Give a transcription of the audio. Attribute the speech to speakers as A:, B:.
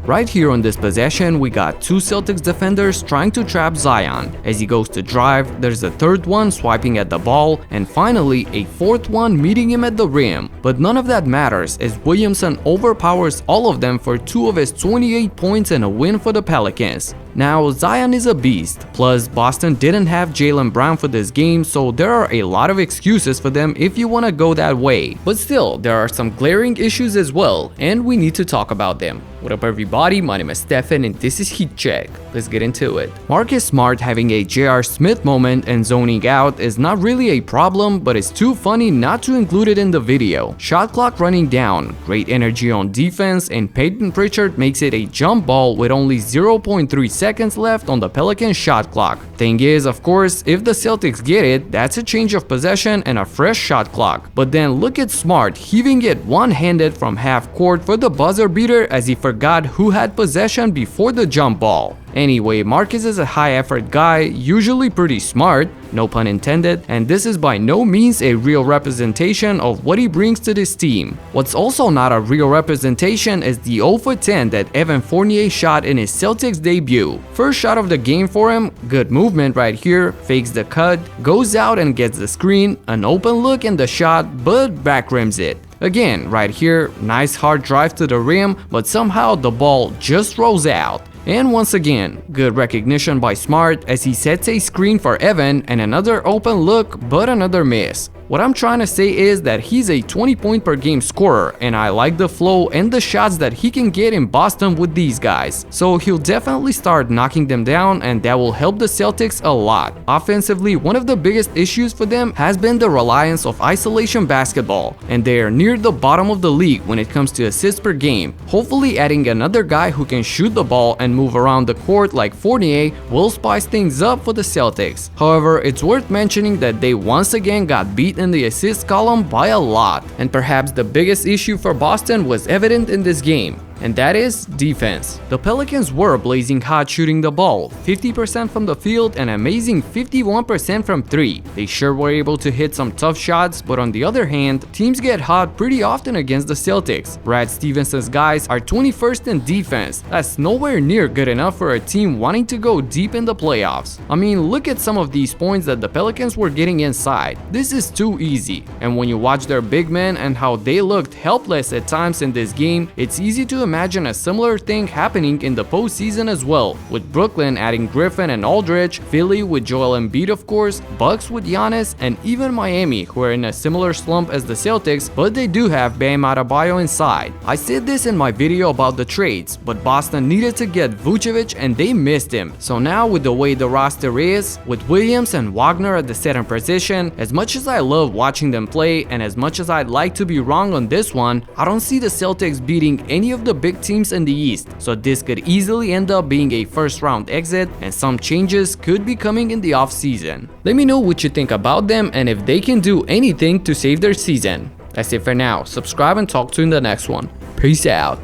A: Right here on this possession, we got two Celtics defenders trying to trap Zion. As he goes to drive, there's a third one swiping at the ball, and finally a fourth one meeting him at the rim. But none of that matters as Williamson overpowers all of them for 2 of his 28 points and a win for the Pelicans. Now, Zion is a beast, plus Boston didn't have Jaylen Brown for this game, so there are a lot of excuses for them if you want to go that way. But still, there are some glaring issues as well, and we need to talk about them. What up everybody, my name is Stefan and this is Heat Check. Let's get into it. Marcus Smart having a J.R. Smith moment and zoning out is not really a problem, but it's too funny not to include it in the video. Shot clock running down, great energy on defense, and Payton Pritchard makes it a jump ball with only 0.3 seconds left on the Pelicans shot clock. Thing is, of course, if the Celtics get it, that's a change of possession and a fresh shot clock. But then look at Smart heaving it one-handed from half court for the buzzer beater as he forgot who had possession before the jump ball. Anyway, Marcus is a high-effort guy, usually pretty smart, no pun intended, and this is by no means a real representation of what he brings to this team. What's also not a real representation is the 0 for 10 that Evan Fournier shot in his Celtics debut. First shot of the game for him, good movement right here, fakes the cut, goes out and gets the screen, an open look in the shot, but back rims it. Again, right here, nice hard drive to the rim, but somehow the ball just rolls out. And once again, good recognition by Smart as he sets a screen for Evan and another open look, but another miss. What I'm trying to say is that he's a 20-point per game scorer, and I like the flow and the shots that he can get in Boston with these guys. So he'll definitely start knocking them down, and that will help the Celtics a lot. Offensively, one of the biggest issues for them has been the reliance of isolation basketball, and they are near the bottom of the league when it comes to assists per game. Hopefully adding another guy who can shoot the ball and move around the court like Fournier will spice things up for the Celtics. However, it's worth mentioning that they once again got beat in the assist column by a lot, and perhaps the biggest issue for Boston was evident in this game, and that is defense. The Pelicans were blazing hot shooting the ball, 50% from the field and amazing 51% from 3. They sure were able to hit some tough shots, but on the other hand, teams get hot pretty often against the Celtics. Brad Stevenson's guys are 21st in defense. That's nowhere near good enough for a team wanting to go deep in the playoffs. I mean, look at some of these points that the Pelicans were getting inside. This is too easy, and when you watch their big men and how they looked helpless at times in this game, it's easy to imagine a similar thing happening in the postseason as well, with Brooklyn adding Griffin and Aldridge, Philly with Joel Embiid of course, Bucks with Giannis, and even Miami, who are in a similar slump as the Celtics, but they do have Bam Adebayo inside. I said this in my video about the trades, but Boston needed to get Vucevic and they missed him. So now with the way the roster is, with Williams and Wagner at the center position, as much as I love watching them play and as much as I'd like to be wrong on this one, I don't see the Celtics beating any of the big teams in the East, so this could easily end up being a first round exit and some changes could be coming in the off season. Let me know what you think about them and if they can do anything to save their season. That's it for now. Subscribe and talk to you in the next one. Peace out.